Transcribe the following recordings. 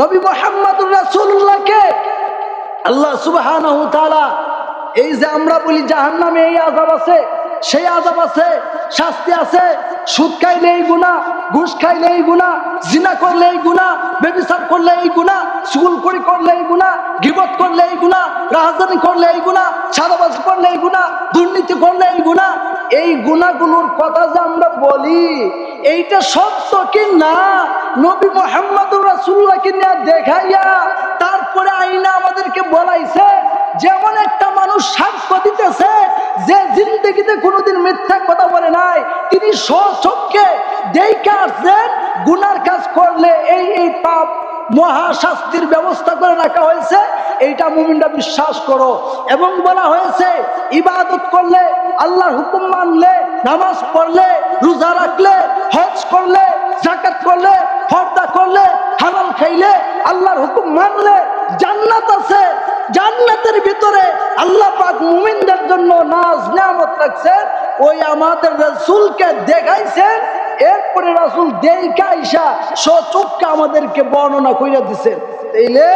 নবী মুহাম্মদুর রাসূলুল্লাহকে আল্লাহ সুবহানাহু ওয়া তাআলা এই যে আমরা বলি জাহান্নামে এই আযাব আছে, সেই আযাব আছে, শাস্তি আছে, সুদ খাইলে এই গুনাহ, ঘুষ খাইলে এই গুনাহ, জিনা করলে এই গুনাহ, ব্যভিচার করলে এই গুনাহ, চুগলখড়ি করলে এই গুনাহ, গীবত করলে এই গুনাহ, রাজধানী করলে এই গুনাহ, সাদাবাজি করলে এই গুনাহ, দুর্নীতি করলে এই গুনাহ। এই গুনাহগুলোর কথা যে আমরা বলি, এইটা সত্য কি না নবী মুহাম্মদুর রাসূলুল্লাহকে নিয়ে দেখাইয়া তারপরে আইনা আমাদেরকে বলাইছে। যেমন একটা মানুষ সাক্ষ্য দিতেছে যে জিন্দেগিতে কোনোদিন মিথ্যা কথা বলে নাই, তিনি স্বচক্ষে দেখে আসছেন গুনার কাজ করলে এই এই পাপ মহাশাস্তির ব্যবস্থা করে রাখা হয়েছে, এইটা মুমিনরা বিশ্বাস করো। এবং বলা হয়েছে ইবাদত করলে, আল্লাহর হুকুম মানলে, নামাজ পড়লে, রোজা রাখলে, হজ করলে, যাকাত করলে, পর্দা করলে, হালাল খাইলে, আল্লাহর হুকুম মানলে জান্নাত আছে। জান্নাতের ভিতরে আল্লাহ পাক মুমিনদের জন্য নাজ নিয়ামত রাখছেন। ওই আমাদের রাসূলকে দেখাইছেন, এরপরে রাসূল দেখা আইসা সচক্ষে আমাদেরকে বর্ণনা কইরা দিছেন। তাইলে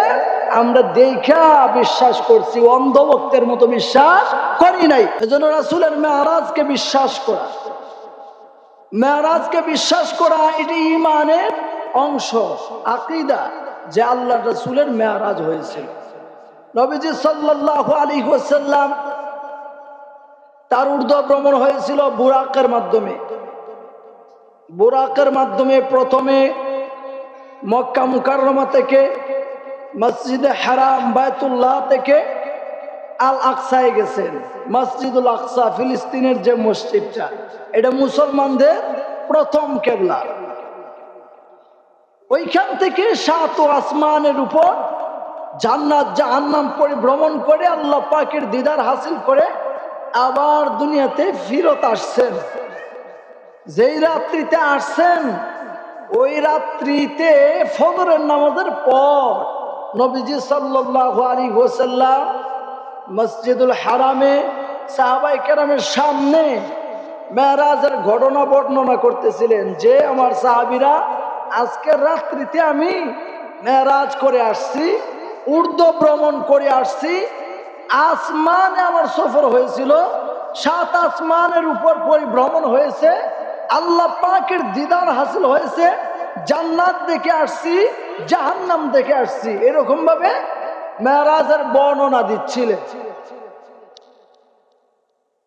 আমরা দেখা বিশ্বাস করছি, অন্ধ ভক্তের মতো বিশ্বাস করি নাই। এজন্য রাসূলের মেরাজকে বিশ্বাস করা, মেরাজকে বিশ্বাস করা এটি ঈমানের অংশ, আকীদা, যে আল্লাহ রাসূলের মেরাজ হয়েছিল। নবীজি সাল্লাল্লাহু আলাইহি ওয়াসাল্লাম তার ঊর্ধ্ব ভ্রমণ হয়েছিল বুরাকের মাধ্যমে। বুরাকের মাধ্যমে প্রথমে মক্কা মুকাররমা থেকে মসজিদে হারাম বায়তুল্লাহ থেকে আল আকসায় গেছেন। মসজিদুল আকসা ফিলিস্তিনের যে মসজিদটা, এটা মুসলমানদের প্রথম কিবলা। ওইখান থেকে সাত আসমানের উপর জান্নাত জাহান্নাম পরিভ্রমণ করে আল্লাহ পাকের দিদার হাসিল করে আবার দুনিয়াতে ফিরত আসছেন। যেই রাত্রিতে আসছেন, ওই রাত্রিতে ফজরের নামাজের পর নবীজি সাল্লাল্লাহু আলাইহি ওয়াসাল্লাম মসজিদুল হারামে সাহাবায়ে কেরামের সামনে মেরাজের ঘটনা বর্ণনা করতেছিলেন যে আমার সাহাবীরা, আজকের রাত্রিতে আমি মেরাজ করে আসছি, ঊর্ধ্ব ভ্রমণ করে আসছি, আসমানে আমার সফর হয়েছিল, সাত আসমানের উপর পরিভ্রমণ হয়েছে, আল্লাহ পাকের দিদার হাসিল হয়েছে, জান্নাত দেখে আসছি, জাহান্নাম দেখে আসছি। এরকম ভাবে মেরাজের বর্ণনা দিচ্ছিলেন।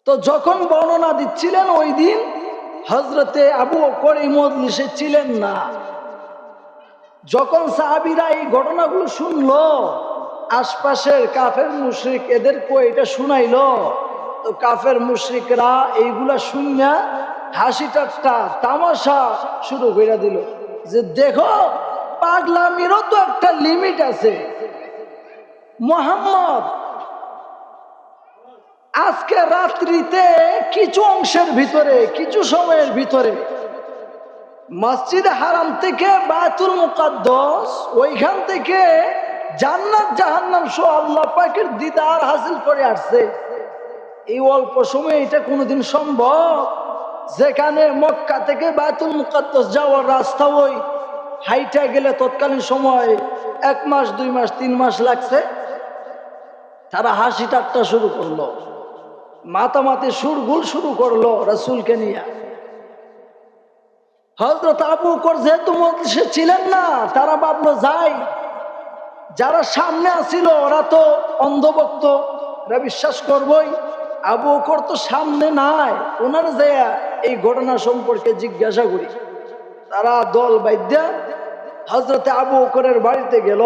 তো যখন বর্ণনা দিচ্ছিলেন, ওই দিন হযরতে আবু বকর এই মজলিসে ছিলেন না। যখন সাহাবীরা এই ঘটনাগুলো শুনলো, আশপাশের কাফের মুশরিক এদেরকে এটা শুনাইলো, তো কাফের মুশরিকরা এইগুলা শুনিয়া হাসি ঠাট্টা তামাশা শুরু করে দিল যে দেখো, পাগলামিরও তো একটা লিমিট আছে। মুহাম্মদ আজকে রাত্রিতে কিছু অংশের ভিতরে, কিছু সময়ের ভিতরে মসজিদ হারাম থেকে বায়তুল মুকাদ্দাস, ওইখান থেকে জান্নাত জাহান্নাম সহ আল্লাহ পাকের দিদার হাসিল করে আসছে। এই অল্প সময়ে এটা কোনোদিন সম্ভব? যেখানে মক্কা থেকে বায়তুল মুকাদ্দাস যাওয়ার রাস্তা ওই হাইটা গেলে তৎকালীন সময় 1 মাস 2 মাস 3 মাস লাগছে। তারা হাসি ঠাট্টা শুরু করলো, মাতামাতি সুরগুল শুরু করলো রাসূলকে নিয়ে। হযরত আবু বকর যেহেতু মজলিসে ছিলেন না, তারা ভাবলো যাই, যারা সামনে আসিল ওরা তো অন্ধভক্ত, এরা বিশ্বাস করবই। আবু বকর তো সামনে নাই, ওনার যে এই ঘটনা সম্পর্কে জিজ্ঞাসা করি। তারা দল বাইদ্যা হযরতে আবু বকরের বাড়িতে গেল,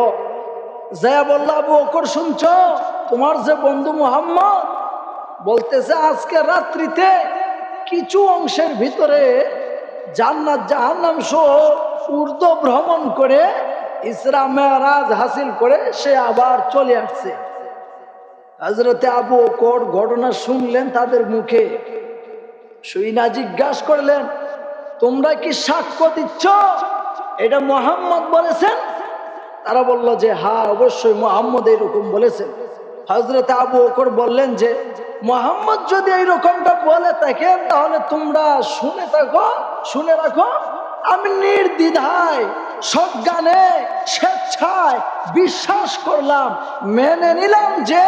যায়া বলল, আবু বকর শুনছ, তোমার যে বন্ধু মুহাম্মদ বলতেছে আজকে রাত্রিতে কিছু অংশের ভিতরে জান্নাত জাহান্নাম সহ ঊর্ধ্ব ভ্রমণ করে ইসরা মেরাজ হাসিল করে সে আবার চলে আসছে। হযরতে আবু বকর ঘটনা শুনলেন তাদের মুখে, শুইনা জিজ্ঞাসা করলেন, তোমরা কি সাক্ষ্য দিচ্ছ এটা মুহাম্মদ বলেছেন? তারা বলল যে হ্যাঁ, অবশ্যই মুহাম্মদ এরকম বলেছেন। হযরতে আবু বকর বললেন যে মুহাম্মদ যদি এইরকমটা বলে থাকেন, তাহলে তোমরা শুনে রাখো, আমি নির্দ্বিধায় সজ্ঞানে স্বেচ্ছায় বিশ্বাস করলাম, মেনে নিলাম যে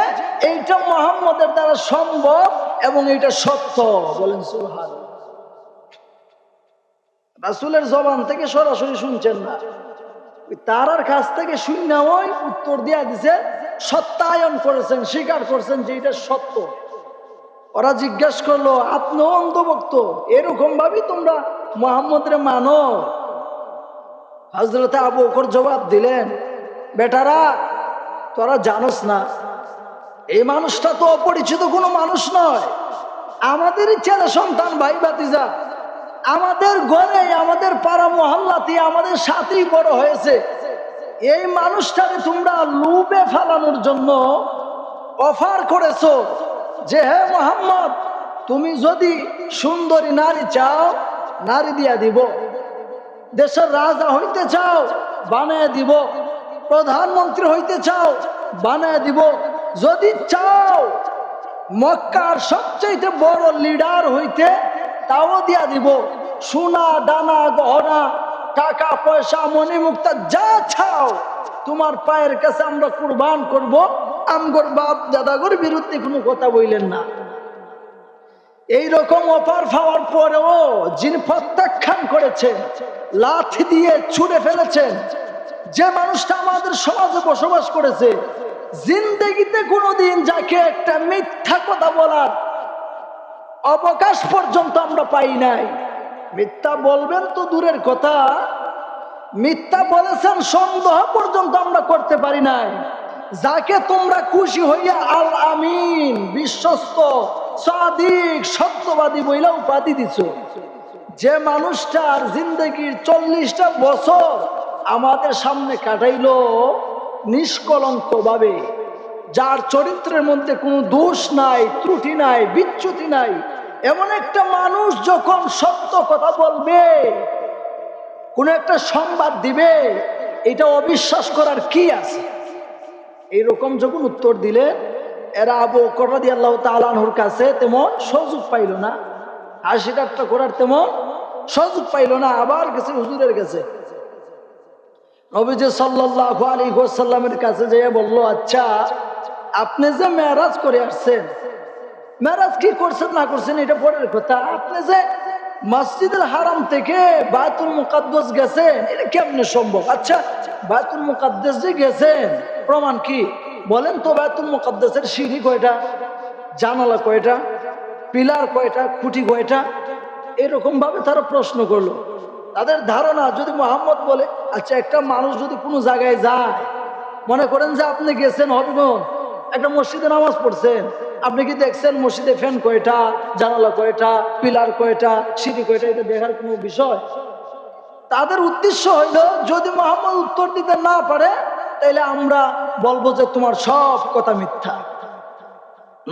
এইটা মুহাম্মদের দ্বারা সম্ভব এবং এটা সত্য। বলেন সুবহানাল্লাহ। রাসূলের জবান থেকে সরাসরি শুনছেন না, তারার কাছ থেকে শূন্য ওই উত্তর দিয়া দিছে, সত্যায়ন করেছেন, স্বীকার করছেন যে এটা সত্য। ওরা জিজ্ঞেস করলো, আপনিও অন্ধভক্ত, এরকম ভাবে তোমরা মুহাম্মদরে মানো? হযরত আবু বকর জবাব দিলেন, বেটারা তোরা জানোস না, এই মানুষটা তো অপরিচিত কোনো মানুষ নয়, আমাদেরই ছেলে সন্তান, ভাই ভাতিজা, আমাদের ঘরে, আমাদের পাড়া মহল্লাতে আমাদের সাথেই বড় হয়েছে। এই মানুষটাকে তোমরা লুবে ফেলানোর জন্য অফার করেছো যে হে মুহাম্মদ, তুমি যদি সুন্দরী নারী চাও, নারী দিয়া দিব, দেশের রাজা হইতে চাও, বানায় দিব, প্রধানমন্ত্রী হইতে চাও, বানায় দিব, যদি চাও মক্কার সবচেয়ে বড় লিডার হইতে, তাও দিয়া দিব, সোনা দানা গহনা টাকা পয়সা মনি মুক্তা যা চাও তোমার পায়ের কাছে আমরা কুরবান করব, আমগর বাপ দাদাগর বিরুদ্ধে কোনো কথা বললেন না। এইরকম অফার পাওয়ার পরেও যিনি প্রত্যাখ্যান করেছেন, লাঠি দিয়ে ছুঁড়ে ফেলেছেন, যে মানুষটা আমাদের সমাজে বসবাস করেছে, জিন্দেগিতে কোনোদিন যাকে একটা মিথ্যা কথা বলার অবকাশ পর্যন্ত আমরা পাই নাই। মিথ্যা বলবেন তো দূরের কথা, মিথ্যা বলেছেন সন্দেহ পর্যন্ত আমরা করতে পারি নাই। যাকে তোমরা খুশি হইয়া আল আমিন, বিশ্বস্ত, সাদিক, সত্যবাদী বইলা উপাধি দিছ, যে মানুষটার জিন্দগির 40টা বছর আমাদের সামনে কাটাইলো নিষ্কলঙ্ক ভাবে, যার চরিত্রের মধ্যে কোনো দোষ নাই, ত্রুটি নাই, বিচ্যুতি নাই, এমন একটা মানুষ যখন সত্য কথা বলবে, কোন একটা সংবাদ দিবে, এটা অবিশ্বাস করার কি আছে? এইরকম যখন উত্তর দিলে, এরা আবু বকর রাদিয়াল্লাহু তাআলা আনহুর কাছে তেমন সুযোগ পাইল না, হাসি ঠাট্টা করার তেমন সুযোগ পাইল না। আবার গেছে হুজুরের কাছে, নবীজি সাল্লাল্লাহু আলাইহি ওয়াসাল্লামের কাছে যেয়ে বলল, আচ্ছা আপনি যে মেরাজ করে আসছেন, মেরাজ কি করছেন না করছেন এটা পরের কথা, আপনি যে মসজিদুল হারাম থেকে বায়তুল মুকাদ্দাস গেছেন, এটা কেমনে সম্ভব? আচ্ছা বায়তুল মুকাদ্দাস যে গেছেন প্রমাণ কি বলেন তো? বায়তুল মুকাদ্দাসের সিঁড়ি কয়টা, জানালা কয়টা, পিলার কয়টা, খুঁটি কয়টা? এরকম ভাবে তারা প্রশ্ন করলো। তাদের ধারণা যদি মুহাম্মদ বলে, আচ্ছা একটা মানুষ যদি কোনো জায়গায় যায়, মনে করেন যে আপনি গেছেন হবিগঞ্জ, একটা মসজিদে নামাজ পড়ছেন, আপনি কি দেখছেন মসজিদে ফ্যান কয়টা, জানালা কয়টা, পিলার কয়টা, সিঁড়ি কয়টা? এটা দেখার কোনো বিষয়? তাদের উদ্দেশ্য হইল, যদি মুহাম্মদ উত্তর দিতে না পারে তাইলে আমরা বলবো যে তোমার সব কথা মিথ্যা।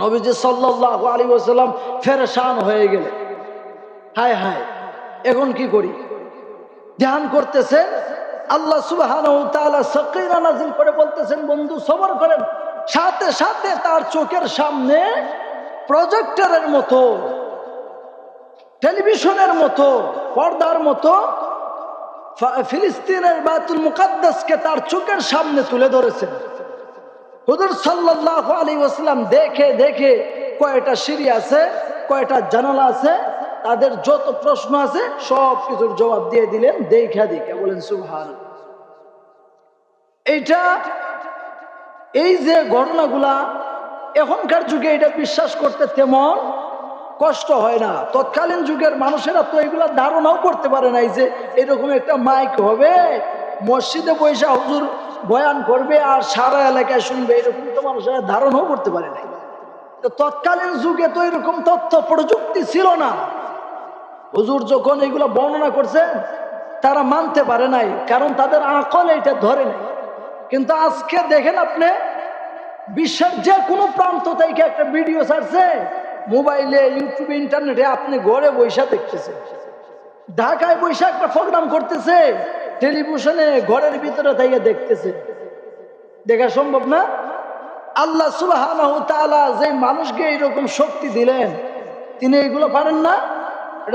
নবীজি সাল্লাল্লাহু আলাইহি ওয়াসাল্লাম পেরেশান হয়ে গেলেন, হায় হায় এখন কি করি? ধ্যান করতেছেন, আল্লাহ সুবহানাহু ওয়া তাআলা সাকিনা নাযিল করে বলতেছেন, বন্ধু সবর করেন। সাথে সাথে তার চোখের সামনে প্রজেক্টরের মতো, টেলিভিশনের মতো, পর্দার মতো ফিলিস্তিনের বায়তুল মুকাদ্দাসকে তার চোখের সামনে তুলে ধরেছেন। হুজুর সাল্লাল্লাহু আলাইহি ওয়াসাল্লাম দেখে দেখে কয়টা সিঁড়ি আছে, কয়টা জানালা আছে, তাদের যত প্রশ্ন আছে সব কিছুর জবাব দিয়ে দিলেন দেখা দেখা। বলেন সুবহানাল্লাহ। এইটা, এই যে ঘটনাগুলা এখনকার যুগে এটা বিশ্বাস করতে তেমন কষ্ট হয় না। তৎকালীন যুগের মানুষেরা তো এগুলা ধারণাও করতে পারে নাই যে এরকম একটা মাইক হবে, মসজিদে পয়সা হুজুর বয়ান করবে আর সারা এলাকায় শুনবে, এরকম তো মানুষেরা ধারণাও করতে পারে নাই। তো তৎকালীন যুগে তো এরকম তথ্য প্রযুক্তি ছিল না। হুজুর যখন এগুলো বর্ণনা করছেন তারা মানতে পারে নাই, কারণ তাদের আকল এটা ধরে নাই। কিন্তু আজকে দেখেন আপনি, বিশ্বের যে কোনো প্রান্ত থেকে একটা ভিডিও ছাড়ছে, মোবাইলে, ইউটিউবে, ইন্টারনেটে, আপনি ঘরে বৈশা দেখতেছেন। ঢাকায় বৈশা একটা প্রোগ্রাম করতেছে, টেলিভিশনে ঘরের ভিতরে থেকে দেখতেছে। দেখা সম্ভব না? আল্লাহ সুবহানাহু ওয়া তাআলা যে মানুষকে এইরকম শক্তি দিলেন, তিনি এগুলো পারেন না?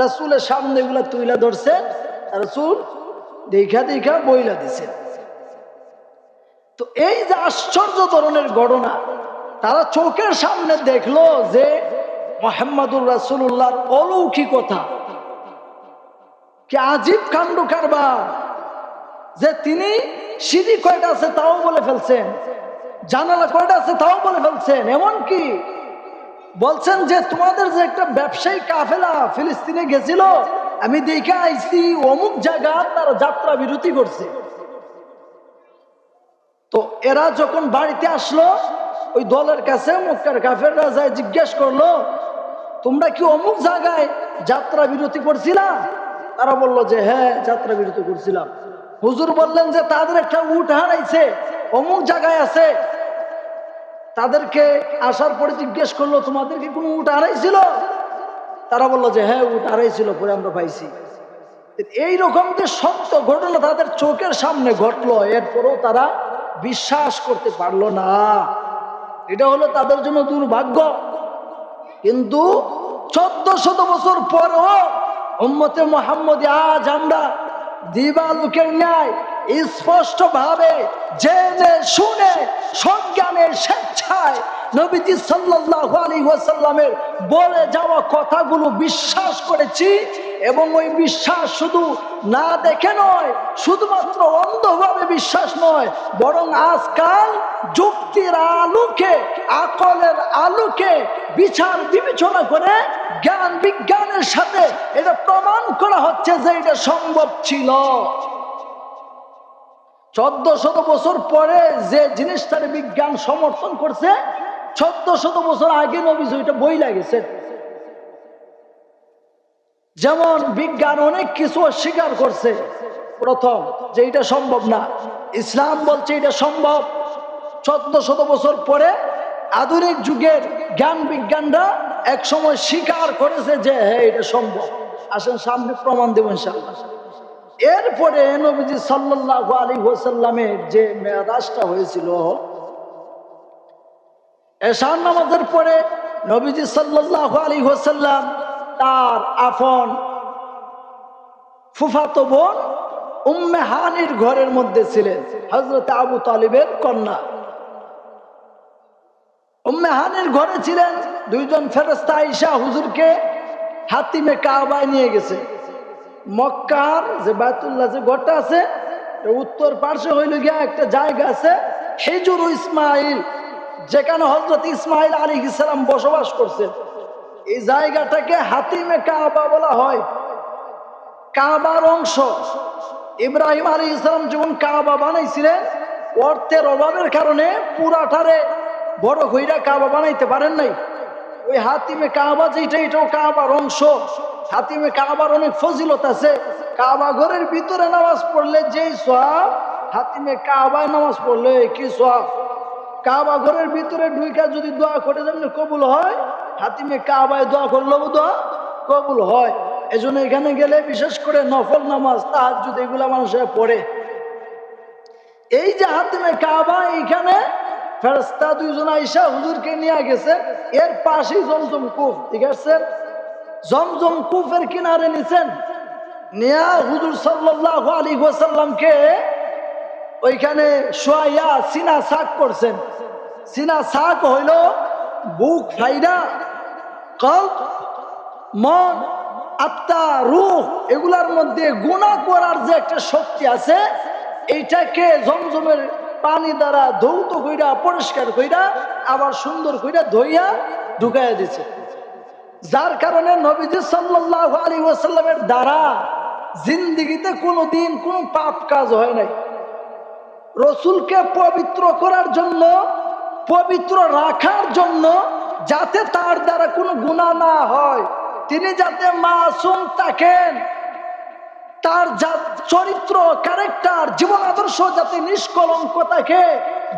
রাসূলের সামনে এগুলো তুলে ধরছে, রাসূল দেখা দেখা বইলা দিছে। তো এই যে আশ্চর্য ধরনের ঘটনা তারা চোখের সামনে দেখলো যে মুহাম্মদুর রাসূলুল্লাহর অলৌকিকতা, কি আজীব কাণ্ড কারবার, যে তিনি সিঁড়ি কয়টা আছে তাও বলে ফেলছেন, জানালা কয়টা আছে তাও বলে ফেলছেন। এমনকি বলছেন যে তোমাদের যে একটা ব্যবসায়ী কাফেলা ফিলিস্তিনে গেছিল, আমি দেখে আইছি অমুক জায়গা তারা যাত্রা বিরতি করছে। তো এরা যখন বাড়িতে আসলো, ওই দলের কাছে মক্কার কাফেররা যায় জিজ্ঞেস করলো, তোমরা কি অমুক জায়গায় যাত্রা বিরতি করছিলা? তারা বলল যে হ্যাঁ, যাত্রা বিরতি করছিলাম। হুজুর বললেন যে তাদের একটা উট হারাইছে, অমুক জায়গায় আছে। তাদেরকে আসার পরে জিজ্ঞেস করলো, তোমাদের কি কোনো উট হারাইছিল? তারা বললো যে হ্যাঁ, উট হারাইছিল, পরে আমরা পাইছি। এইরকম যে সত্য ঘটনা তাদের চোখের সামনে ঘটলো, এরপরেও তারা বিশ্বাস করতে পারলো না। এটা হলো তাদের জন্য দুর্ভাগ্য। কিন্তু 1400 বছর পরও উম্মতে মুহাম্মদী আজ আমরা দিবালোকের ন্যায় স্পষ্ট ভাবে জেনে শুনে সজ্ঞানের স্বেচ্ছায় নবীজি সাল্লাল্লাহু আলাইহি ওয়াসাল্লামের বলে যাওয়া কথাগুলো বিশ্বাস করেছি। এবং ওই বিশ্বাস শুধু না দেখে নয়, শুধুমাত্র অন্ধভাবে বিশ্বাস নয়, বরং আজকাল যুক্তির আলোকে, আকলের আলোকে বিচার বিবেচনা করে জ্ঞান বিজ্ঞানের সাথে এটা প্রমাণ করা হচ্ছে যে এটা সম্ভব ছিল। 1400 বছর পরে যে জিনিসটার বিজ্ঞান সমর্থন করছে, 1400 বছর আগে নবী ওইটা বই লাগেছে। যেমন বিজ্ঞান অনেক কিছু অস্বীকার করছে, প্রথম যে এটা সম্ভব না, ইসলাম বলছে এটা সম্ভব। 1400 বছর পরে আধুনিক যুগের জ্ঞান বিজ্ঞানরা এক সময় স্বীকার করেছে যে হ্যাঁ, এটা সম্ভব। আসেন সামনে প্রমাণ দেব ইনশাআল্লাহ। এরপরে নবীজি সাল্লাল্লাহু আলাইহি ওয়াসাল্লামের যে মেরাজটা হয়েছিল, এশার নামাজের পরে নবীজি সাল্লাল্লাহু আলাইহি ওয়াসাল্লাম তার আপন ফুফাতো বোন উম্মে হানির ঘরের মধ্যে ছিলেন, হযরত আবু তালিবের কন্যা। উম্মে হানির ঘরে ছিলেন। দুইজন ফেরেশতা আয়েশা হুজুরকে হাতিমে কাবায় নিয়ে গেছে। মক্কার যে বাইতুল্লাহ যে ঘরটা আছে, উত্তর পার্শ্বে হইল গিয়া একটা জায়গা আছে হিজর ইসমাইল, যেখানে হযরত ইসমাইল আলাইহিস সালাম বসবাস করছেন। এই জায়গাটাকে হাতিমে কাবা বলা হয়, কাবার অংশ। ইব্রাহিম আলাইহিস সালাম যখন কাবা বানাইছিলেন, অর্থের অভাবের কারণে পুরাটারে বড় কইরা কাবা বানাইতে পারেন নাই। ওই হাতিমে কাবা যেটা, এটাও কাবার অংশ। হাতিমে কাবার অনেক ফজিলত আছে। কাবা ঘরের ভিতরে নামাজ পড়লে যেই সওয়াব, হাতিমে কাবায় নামাজ পড়লে কি সওয়াব। কাবা ঘরের ভিতরে ঢুইকা যদি দোয়া করে যেমন কবুল হয়, হাতিমে কাবায় দোয়া করলেও দোয়া কবুল হয়। এজন্য এখানে গেলে বিশেষ করে নফল নামাজ, তাহাজ্জুদ এগুলা মানুষের পড়ে। এই যে হাতিমে কাবা, এইখানে ফেরেশতা দুইজন আয়েশা হুজুরকে নিয়ে গেছে। এর পাশেই জমজম কূপ, ঠিক আছে? জমজম কূপের কিনারে নিছেন, নিয়া হুজুর সাল্লাল্লাহু আলাইহি ওয়াসাল্লামকে ওইখানে শোয়া সিনা সাক করছেন। সিনা সাক হইল বুক ফাইদা, কল্ব, মন, আত্মা, রূহ এগুলার মধ্যে গুনাহ করার যে একটা শক্তি আছে, এইটাকে জমজমের পানি দ্বারা ধৌত কইরা, পরিষ্কার কইরা, আবার সুন্দর কইরা ধইয়া ঢুকাইয়া দিছে। যার কারণে নবীজি সাল্লাল্লাহু আলাইহি ওয়াসাল্লামের দ্বারা জিন্দেগিতে কোনোদিন কোনো পাপ কাজ হয় নাই। রসুলকে পবিত্র করার জন্য, পবিত্র রাখার জন্য, যাতে তার দ্বারা কোনো গুনাহ না হয়, তিনি যাতে মাসুম থাকেন, তার চরিত্র, ক্যারেক্টার, জীবন আদর্শ যাতে নিষ্কলঙ্ক থাকে,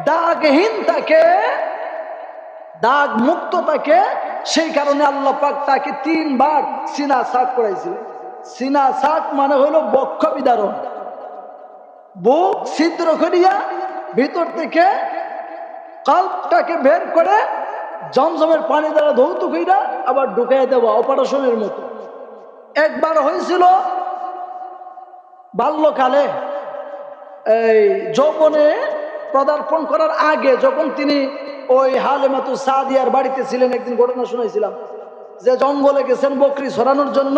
দাগহীন থাকে, দাগ মুক্ত থাকে, সেই কারণে আল্লাহ পাক তাকে 3 বার সিনা সাক করাইছিলেন। সিনা সাক মানে হলো বক্ষ বিদারণ, বুক ছিদ্র করিয়া ভিতর থেকে কল্পটাকে বের করে জমজমের পানি দ্বারা ধৌত কইরা আবার ঢুকাই দেওয়া, অপারেশনের মতো। একবার হয়েছিল বাল্যকালে এই যৌবনে পদার্পণ করার আগে যখন তিনি ওই হালেমাতু সাদিয়ার বাড়িতে ছিলেন, একদিন ঘটনা শুনেছিলাম যে জঙ্গলে গেছেন বকরি ছড়ানোর জন্য,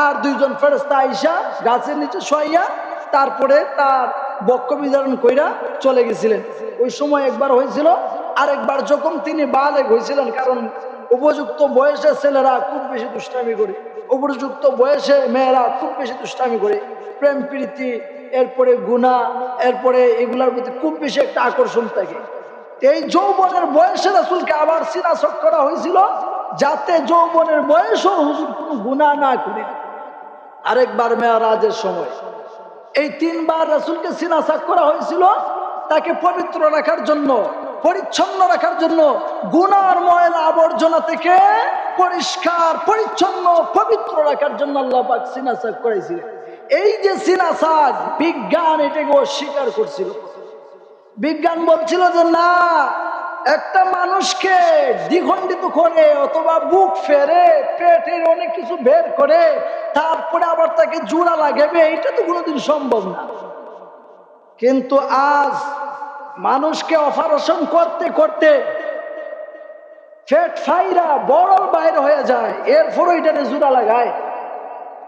আর দুইজন ফেরেশতা আইসা গাছের নিচে শোয়াইয়া তারপরে তার বক্ষ বিধারণ কইরা চলে গেছিলেন। ওই সময় একবার হয়েছিল, আর একবার যখন তিনি বালেগ হয়েছিলেন, কারণ উপযুক্ত বয়সে ছেলেরা খুব বেশি দুষ্টামি করে, উপযুক্ত বয়সে মেয়েরা খুব বেশি দুষ্টামি করে, প্রেম প্রীতি, এরপরে গুনাহ, এরপরে এগুলার প্রতি খুব বেশি একটা আকর্ষণ থাকে। এই যৌবনের বয়সে রাসূলকে আবার সিনাসক করা হয়েছিল, যাতে যৌবনের বয়সও হুজুর কোনো গুনাহ না করে। আরেকবার মেরাজের সময় এই তিনবার রাসূলকে সিনাসাক করা হয়েছিল তাকে পবিত্র রাখার জন্য, পরিচ্ছন্ন রাখার জন্য, গুনার ময়লা আবর্জনা থেকে পরিষ্কার পরিচ্ছন্ন পবিত্র রাখার জন্য আল্লাহ পাক সিনাসাক করেছিলেন। এই যে সিনাসাক, বিজ্ঞান এটাকে অস্বীকার করছিল। বিজ্ঞান বলছিল যে না, একটা মানুষকে দ্বিখণ্ডিত করে অথবা বুক ফেরে পেটের অনেক কিছু বের করে তারপরে আবার তাকে জোড়া লাগাবে, এটা তো কোনোদিন সম্ভব না। কিন্তু আজ মানুষকে অপারেশন করতে করতে পেট ফাইরা বড় বাইরে হয়ে যায়, এরপরও এটারে জোড়া লাগায়,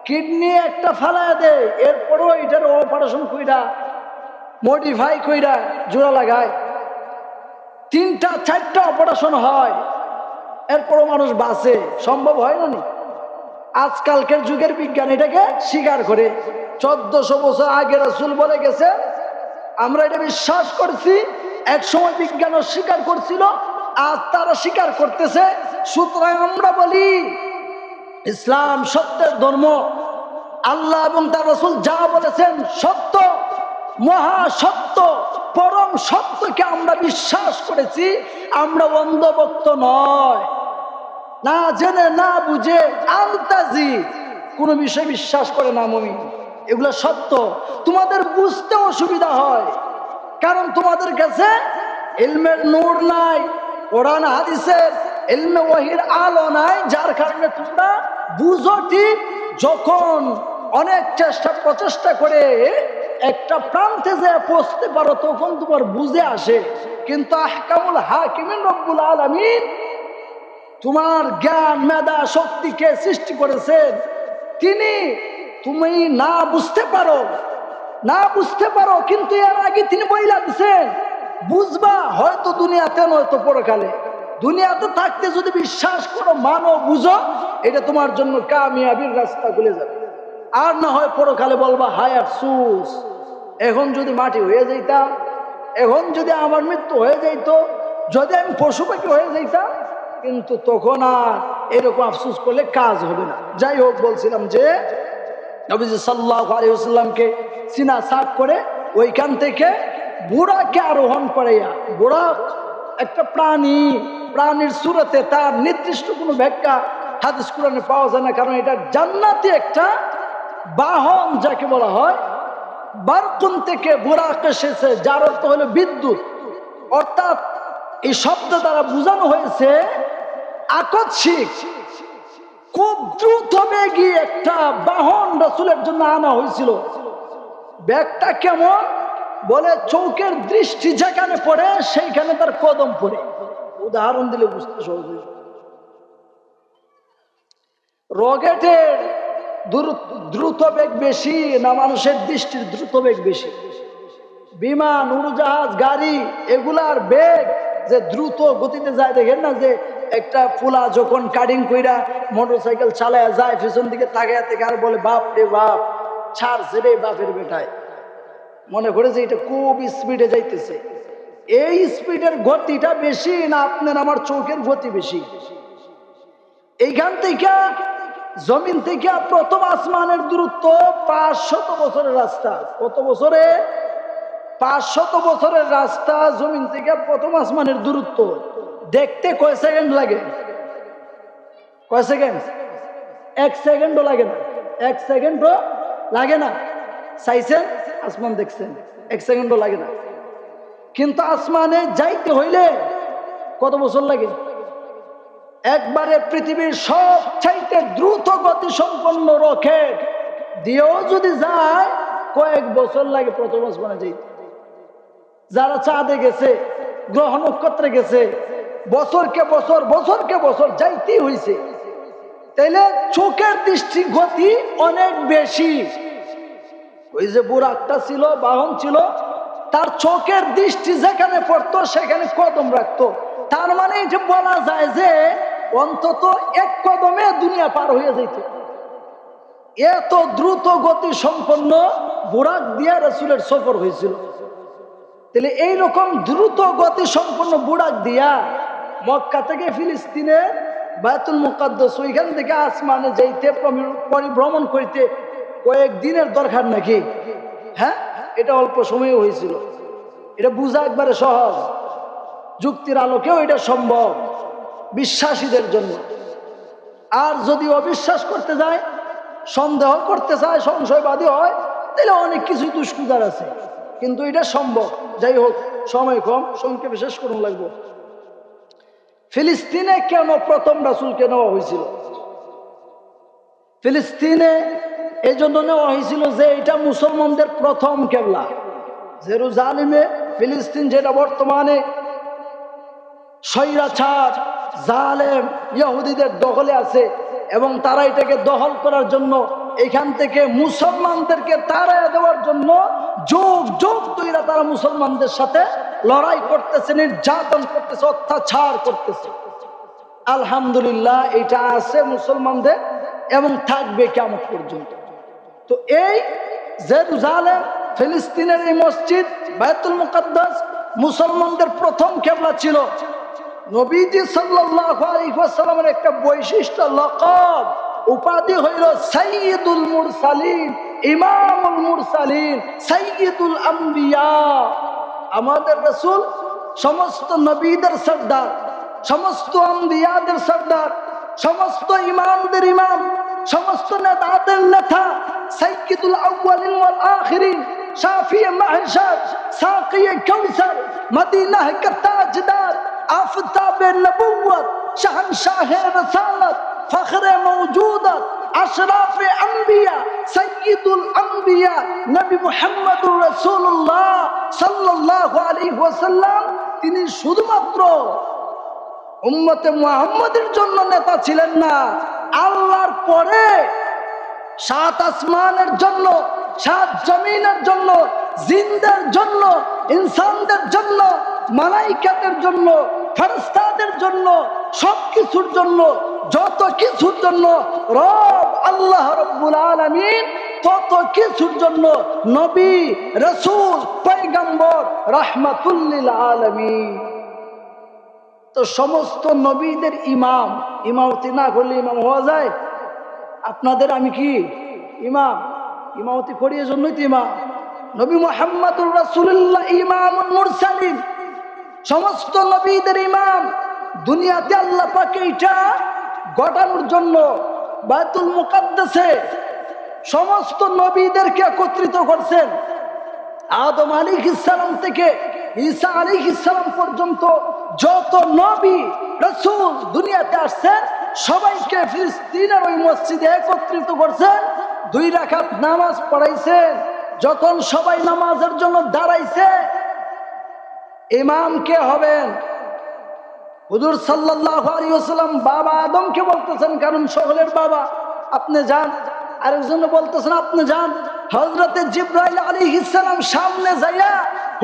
কিডনি একটা ফালায় দেয়, এরপরও এটার অপারেশন কইরা মডিফাই কইরা জোড়া লাগায়, 3টা 4টা অপারেশন হয়, এরপরও মানুষ বাঁচে। সম্ভব হয় না? আজকালকার যুগের বিজ্ঞান এটাকে স্বীকার করে। 1400 বছর আগে রাসূল বলে গেছে, আমরা এটা বিশ্বাস করছি। এক সময় বিজ্ঞান অস্বীকার করছিল, আজ তারা স্বীকার করতেছে। সুতরাং আমরা বলি ইসলাম সত্যের ধর্ম, আল্লাহ এবং তার রাসূল যা বলেছেন সত্য, মহা সত্য, পরম সত্যকে আমরা বিশ্বাস করেছি। আমরা অন্ধভক্ত নয়, না জেনে না বুঝে আন্তাজি কোনো বিষয় বিশ্বাস করে না মুমিন। এগুলো সত্য। তোমাদের বুঝতে অসুবিধা হয়, কারণ তোমাদের কাছে ইলমের নূর নাই, কোরআন হাদিসের ইলমে ওয়াহির আলো নাই, যার কারণে তোমরা বুঝো ঠিক। যখন অনেক প্রচেষ্টা করে একটা প্রান্তে যে পৌঁছতে পারো তখন তোমার বুঝে আসে। কিন্তু আহকামুল হাকিমিন রব্বুল আলামিন তোমার জ্ঞান মেধা শক্তিকে সৃষ্টি করেছেন, তিনি তুমি না বুঝতে পারো কিন্তু এর আগে তিনি বইলা দিছেন বুঝবা, হয়তো দুনিয়াতে নয়তো পরকালে। দুনিয়াতে থাকতে যদি বিশ্বাস করো, মানো, বুঝো, এটা তোমার জন্য কামিয়াবির রাস্তা খুলে যাবে। আর না হয় পরকালে বলবা হায় আফসোস, এখন যদি মাটি হয়ে যাইতাম, এখন যদি আমার মৃত্যু হয়ে যাইতো, যদি আমি পশু পাখি হয়ে যাইতাম, কিন্তু তখন আর এরকম আফসোস করলে কাজ হবে না। যাই হোক, বলছিলাম যে নবীজি সাল্লাল্লাহু আলাইহি ওয়াসাল্লামকে সিনা সাফ করে ওইখান থেকে বুড়াকে আরোহণ করাইয়া, বুড়া একটা প্রাণীর সুরতে, তার নির্দিষ্ট কোনো ব্যাখ্যা হাদিস কোরআনে পাওয়া যায় না, কারণ এটা জান্নাতি একটা বাহন যাকে বলা হয়। বারকুন থেকে বুরাক এসেছে, যার অর্থ হলো বিদ্যুৎ। অর্থাৎ এই শব্দ দ্বারা বোঝানো হয়েছে আকস্মিক, খুব দ্রুত বেগী একটা বাহন রাসূলের জন্য আনা হয়েছিল। ব্যাগটা কেমন? বলে চৌকের দৃষ্টি যেখানে পড়ে সেইখানে তার কদম পড়ে। উদাহরণ দিলে বুঝতে সহজ হয়ে যাবে। রকেটের দ্রুত বেগ বেশি না মানুষের দৃষ্টির দ্রুত বেগ বেশি? বিমান, উড়োজাহাজ, গাড়ি, এগুলার বেগ যে দ্রুত গতিতে যায়, দেখেন না যে একটা পোলা যখন কাটিং কইরা মোটরসাইকেল চালায় যায়, পিছন দিকে তাকায় থেকে আর বলে বাপ রে বাপ, ছাড়ছে রে বাপের বেটায়, মনে করে যে এটা খুব স্পিডে যাইতেছে। এই স্পিডের গতিটা বেশি না আপনার আমার চোখের গতি বেশি? এইখান থেকে জমিন থেকে প্রথম আসমানের দূরত্ব 500 বছরের রাস্তা। কত বছরে? 500 বছরের রাস্তা জমিন থেকে প্রথম আসমানের দূরত্ব। দেখতে কয় সেকেন্ড লাগে? কয় সেকেন্ড? 1 সেকেন্ডও লাগে না। 1 সেকেন্ডও লাগে না। চাইছেন, আসমান দেখছেন, 1 সেকেন্ডও লাগে না। কিন্তু আসমানে যাইতে হইলে কত বছর লাগে? একবারে পৃথিবীর সবচাইতে দ্রুত গতি সম্পন্ন রকেট দিয়েও যদি যায় কয়েক বছর লাগে প্রথম আসমানে যাইতে। যারা চাঁদে গেছে, গ্রহ নক্ষত্রে গেছে, বছরকে বছর যাইতেই হয়েছে। তাইলে চোখের দৃষ্টি গতি অনেক বেশি। ওই যে বুরাকটা ছিল, বাহন ছিল, তার চোখের দৃষ্টি যেখানে পড়তো সেখানে কদম রাখতো। তার মানে এটা বলা যায় যে অন্তত এক কদমে দুনিয়া পার হয়ে যেত। এত দ্রুত গতি সম্পন্ন বুরাক দিয়া রাসূলের সফর হয়েছিল। তাহলে এইরকম দ্রুত গতি সম্পন্ন বুরাক দিয়া মক্কা থেকে ফিলিস্তিনে বায়তুল মুকাদ্দাস, ওইখান থেকে আসমানে যাইতে, পরিভ্রমণ করিতে কয়েক দিনের দরকার নাকি? হ্যাঁ, এটা অল্প সময়ে হয়েছিল। এটা বুঝা একবারে সহজ, যুক্তির আলোকেও এটা সম্ভব বিশ্বাসীদের জন্য। আর যদি অবিশ্বাস করতে যায়, সন্দেহ করতে চায়, সংশয়বাদী হয়, তাহলে অনেক কিছুই দুষ্কুদার আছে, কিন্তু এটা সম্ভব। যাই হোক, সময় কম, সংক্ষেপে শেষ করুন লাগবো। ফিলিস্তিনে কেন প্রথম রাসূলকে নেওয়া হয়েছিল? ফিলিস্তিনে এই জন্য নেওয়া হয়েছিল যে এটা মুসলমানদের প্রথম কেবলা। জেরুজালেমে, ফিলিস্তিন যেটা বর্তমানে স্বৈরাচার জালেম ইহুদিদের দখলে আছে, এবং তারা এটাকে দখল করার জন্য এখান থেকে মুসলমানদেরকে তাড়াইয়া দেওয়ার জন্য যুগ যুগ ধরে তারা মুসলমানদের সাথে লড়াই করতেছে, নির্যাতন করতেছে, অত্যাচার করতেছে। আলহামদুলিল্লাহ এটা আছে মুসলমানদের এবং থাকবে কিয়ামত পর্যন্ত। তো এই জেরুজালেম, ফিলিস্তিনের এই মসজিদ বায়তুল মুকাদ্দাস মুসলমানদের প্রথম কিবলা ছিল। নবীজি সাল্লাল্লাহু আলাইহি ওয়াসাল্লামের একটা বৈশিষ্ট্য, লকব, উপাধি হইল সাইয়্যিদুল মুরসালিন, ইমামুল মুরসালিন, সাইয়্যিদুল আম্বিয়া। আমাদের রাসূল সমস্ত নবীদের সরদার, সমস্ত আম্বিয়াদের সরদার, সমস্ত ইমামদের ইমাম, সমস্ত নেতাদের নেতা, সাইয়্যিদুল আউয়ালিন ওয়াল আখিরিন, শাফিয়ে মাহশার, সাকিয়ে কাউসার, মদিনাহ কা তাজদার, আফতাবে নবুওয়াত, শাহনশাহে রসালত, ফখরে মওজুদাত, আশরাফে আম্বিয়া, সাইয়্যিদুল আম্বিয়া নবী মুহাম্মদুর রাসূলুল্লাহ সাল্লাল্লাহু আলাইহি ওয়াসাল্লাম, তিনি শুধুমাত্র উম্মতে মুহাম্মাদের জন্য নেতা ছিলেন না, আল্লাহর পরে সাত আসমানের জন্য, সাত জমিনের জন্য, জিনদের জন্য, ইনসানদের জন্য, মালাইকাতের জন্য, ফেরেশতাদের জন্য, সবকিছুর জন্য, যত কিছুর জন্য রব আল্লাহ রব্বুল আলামিন, তত কিছুর জন্য নবী, রাসূল, পয়গম্বর রাহমাতুল লিল আলামিন। তো সমস্ত নবীদের ইমাম, ইমামতি না করলে ইমাম হওয়া যায়? আপনাদের আমি কি ইমাম? ইমামতি করি এজন্যই তো ইমাম। নবী মুহাম্মদুর রাসূলুল্লাহ ইমামুল মুরসালিন, সমস্ত নবীদের ইমাম। দুনিয়াতে আল্লাহ পাক এইটা ঘটানোর জন্য বায়তুল মুকাদ্দাসে সমস্ত নবীদেরকে একত্রিত করছেন। আদম আলাইহিস সালাম থেকে ঈসা আলাইহিস সালাম পর্যন্ত যত নবী রাসূল দুনিয়াতে আসছেন, সবাইকে ফিলিস্তিনের ওই মসজিদে একত্রিত করছেন, 2 রাকাত নামাজ পড়াইছেন। যখন সবাই নামাজের জন্য দাঁড়াইছে, ইমাম কে হবেন? হুজুর সাল্লাল্লাহু আলাইহি ওয়াসাল্লাম বাবা আদমকে বলতেছেন, কারণ সকলের বাবা, আপনি যান। আরেকজন বলতেছেন আপনি যান। হযরতে জিবরাইল আলাইহিস সালাম সামনে যাইয়া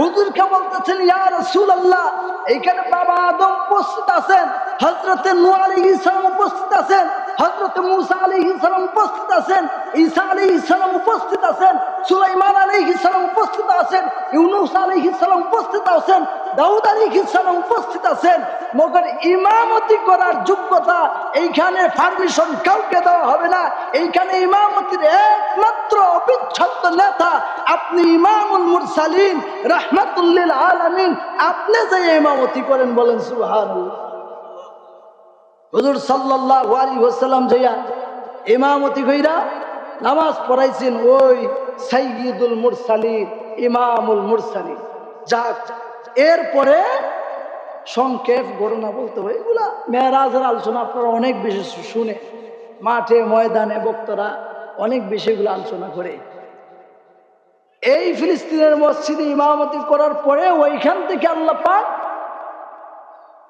হুজুরকে বলতেছেন, ইয়া রাসূলুল্লাহ, এইখানে বাবা আদম উপস্থিত আছেন, হযরতে নূহ আলাইহিস সালাম উপস্থিত আছেন, হযরতে মূসা আলাইহিস সালাম উপস্থিত আছেন, ঈসা আলাইহিস সালাম উপস্থিত আছেন, সুলাইমান আলাইহিস সালাম উপস্থিত আছেন, ইউনূস আলাইহিস সালাম উপস্থিত আছেন, দাউদ আলাইহিস সালাম উপস্থিত আছেন। মগর ইমামতি করার যোগ্যতা এইখানে পারমিশন কাউকে দেওয়া হবে না। এইখানে ইমামতির একমাত্র অবিচ্ছেদ্য নেতা আপনি, ইমামুল মুরসালিন রাহমাতুল লিল আলামিন। আপনি যে ইমামতি করেন, বলেন সুবহানাল্লাহ। হুজুর সাল্লাল্লাহু আলাইহি ওয়াসাল্লাম যাইয়া ইমামতি কইরা নামাজ পড়াইছেন ওই সাইয়্যিদুল মুরসালিন, ইমামুল মুরসালিন। যাক, এরপরে সংক্ষেপ ঘটনা বলতে হয়, এগুলা মেরাজের আলোচনা আপনারা অনেক বেশি শুনে, মাঠে ময়দানে বক্তারা অনেক বেশি এগুলো আলোচনা করে। এই ফিলিস্তিনের মসজিদে ইমামতি করার পরে ওইখান থেকে আল্লাহ পাক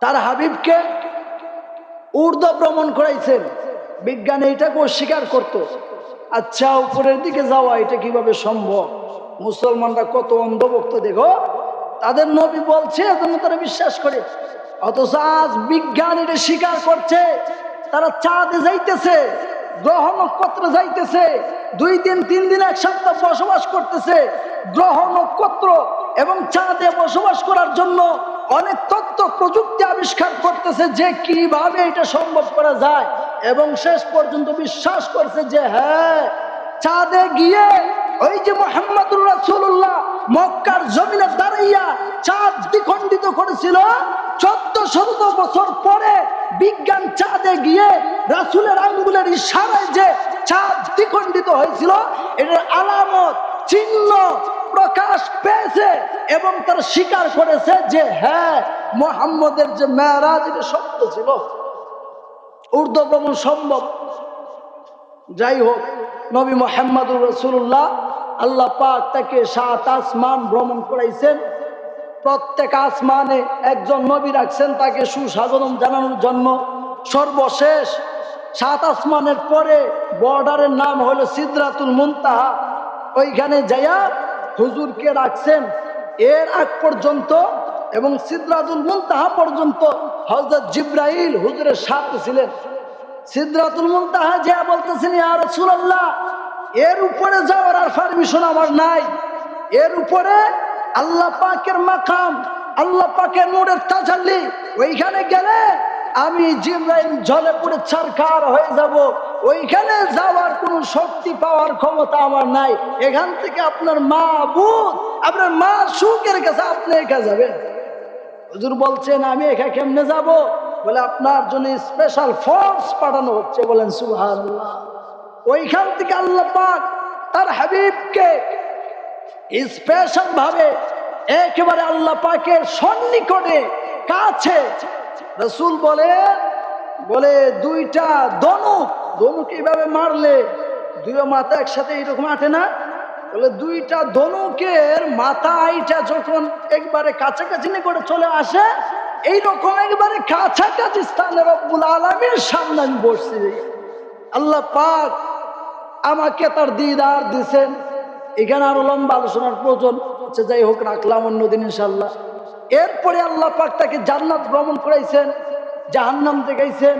তার হাবিবকে ঊর্ধ্ব ভ্রমণ করাইছেন। বিজ্ঞান এইটাকে অস্বীকার করত। আচ্ছা, উপরের দিকে যাওয়া এটা কিভাবে সম্ভব? মুসলমানরা কত অন্ধভক্ত দেখো, তাদের নবী বলছে এজন্য তারা বিশ্বাস করে। অথচ আজ বিজ্ঞান এটা স্বীকার করছে। তারা চাঁদে যাইতেছে, গ্রহ নক্ষত্রে যাইতেছে, 2 দিন 3 দিন 1 সপ্তাহ বসবাস করতেছে গ্রহ নক্ষত্র এবং চাঁদে বসবাস করার জন্য অনেক তথ্য প্রযুক্তি আবিষ্কার করতেছে যে কিভাবে এটা সম্ভব করা যায়, এবং শেষ পর্যন্ত বিশ্বাস করছে যে হ্যাঁ, চাঁদে গিয়ে ওই যে মুহাম্মদুর রাসূলুল্লাহ মক্কার জমিনে দাঁড়াইয়া চাঁদ দ্বিখণ্ডিত করেছিল, 1400 বছর পরে বিজ্ঞান চাঁদে গিয়ে রাসূলের আঙ্গুলের ইশারায় যে চাঁদ দ্বিখণ্ডিত হয়েছিল এটার আলামত চিহ্ন প্রকাশ পেয়েছে, এবং তারা স্বীকার করেছে যে হ্যাঁ, মুহাম্মদের যে মেরাজ এটা সত্য ছিল, ঊর্ধ্ব ভ্রমণ সম্ভব। যাই হোক, নবী মুহাম্মদুর রাসূলুল্লাহ আল্লাহ পাক তাকে 7 আসমান ভ্রমণ করাইছেন। প্রত্যেক আসমানে একজন নবী রাখছেন তাকে সুস্বাগতম জানানোর জন্য। সর্বশেষ 7 আসমানের পরে বর্ডারের নাম হলো সিদরাতুল মুনতাহা, ওইখানে যাইয়া হুজুরকে রাখছেন। এর আগ পর্যন্ত এবং সিদরাতুল মুনতাহা পর্যন্ত হযরত জিবরাইল হুজুরের সাথে ছিলেন। সিদরাতুল মুনতাহা যা বলতেছেন, ইয়া রাসূলুল্লাহ, এর উপরে যাওয়ার আর পারমিশন আমার নাই। এর উপরে আল্লাহ পাকের মাকাম, আল্লাহ পাকের নূরের তাজাল্লি, ওইখানে গেলে আমি জিবরাইল জ্বলে পুড়ে ছারখার হয়ে যাব। ওইখানে যাওয়ার কোনো শক্তি পাওয়ার ক্ষমতা আমার নাই। এখান থেকে আপনার মাবুদ, আপনার মাশূকের কাছে আপনি একা যাবেন। হুজুর বলছেন আমি একা কেমনে যাব? বলে আপনার জন্য স্পেশাল ফোর্স পাঠানো হচ্ছে। বলেন সুবহানাল্লাহ। ওইখান থেকে আল্লাহ পাক তার হাবিবকে স্পেশাল ভাবে একেবারে আল্লাহ পাকের সন্নিকটে কাছে, রাসূল বলে 2টা ধনুক এইভাবে মারলে 2 মাথা একসাথে এইরকম আটে না? বলে 2টা ধনুকের মাথা আইটা যখন একবারে কাছাকাছি নিকটে চলে আসে, এইরকম একবারে কাছাকাছি স্থানে রব্বুল আলামিনের সামনে আমি বসছি। আল্লাহ পাক আমাকে তার দিদার দিছেন। এখানে আরো লম্বা আলোচনার প্রয়োজন হচ্ছে, যাই হোক রাখলাম অন্যদিন ইনশাল্লাহ। এরপরে আল্লাহ পাক তাকে জান্নাত ভ্রমণ করাইছেন, জাহান্নাম দেখাইছেন,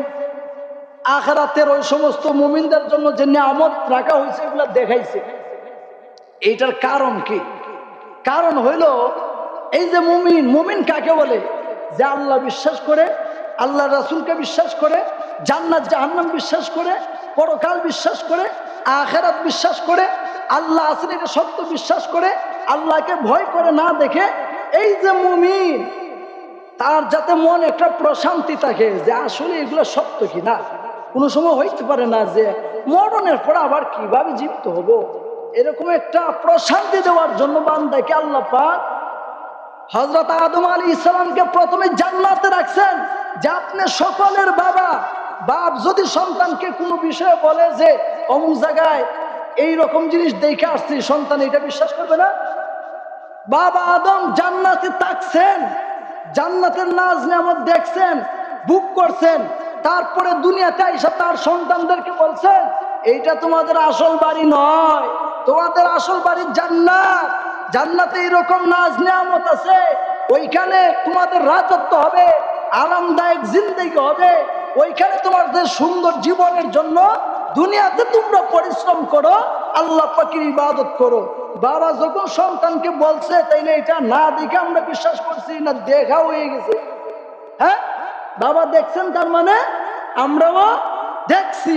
আখিরাতের ওই সমস্ত মুমিনদের জন্য যে নিয়ামত রাখা হয়েছে এগুলো দেখাইছে। এইটার কারণ কি? কারণ হইল এই যে মুমিন কাকে বলে? যে আল্লাহ বিশ্বাস করে, আল্লাহ রাসূলকে বিশ্বাস করে, জান্নাত জাহান্নাম বিশ্বাস করে, পরকাল বিশ্বাস করে, আখিরাত বিশ্বাস করে, আল্লাহ আছেন এটা সত্য বিশ্বাস করে, আল্লাহকে ভয় করে না দেখে, এই যে মুমিন, তার যাতে মন একটা প্রশান্তি থাকে যে আসলে এগুলো সত্য কিনা। কোনো সময় হইতে পারে না যে মরণের পর আবার কিভাবে জীবিত হব, এরকম একটা প্রশান্তি দেওয়ার জন্য বান্দাকে আল্লাহ পাক হযরত আদম আলাইহিস সালামকে প্রথমে জান্নাতে রাখছেন। যে আপনি সকলের বাপ যদি সন্তানকে কোনো বিষয়ে বলে যে অমুক জায়গায় এইরকম জিনিস দেখে আসছি, সন্তান এটা বিশ্বাস করবে না? বাবা আদম জান্নাতে থাকছেন, জান্নাতের নাজ নিয়ামত দেখছেন, বুক করছেন, তারপরে দুনিয়াতে আইসা তার সন্তানদেরকে বলছেন এইটা তোমাদের আসল বাড়ি নয়, তোমাদের আসল বাড়ি জান্নাত। জান্নাতে এরকম নাজ নিয়ামত আছে, ওইখানে তোমাদের রাজত্ব হবে, আরামদায়ক জিন্দেগি হবে, ওইখানে তোমাদের সুন্দর জীবনের জন্য দুনিয়াতে তোমরা পরিশ্রম করো, আল্লাহ পাকের ইবাদত করো। বাবা যখন সন্তানকে বলছে, তাইলে এটা না দেখে আমরা বিশ্বাস করছি না দেখা হয়ে গেছে? হ্যাঁ, বাবা দেখছেন, তার মানে আমরাও দেখছি।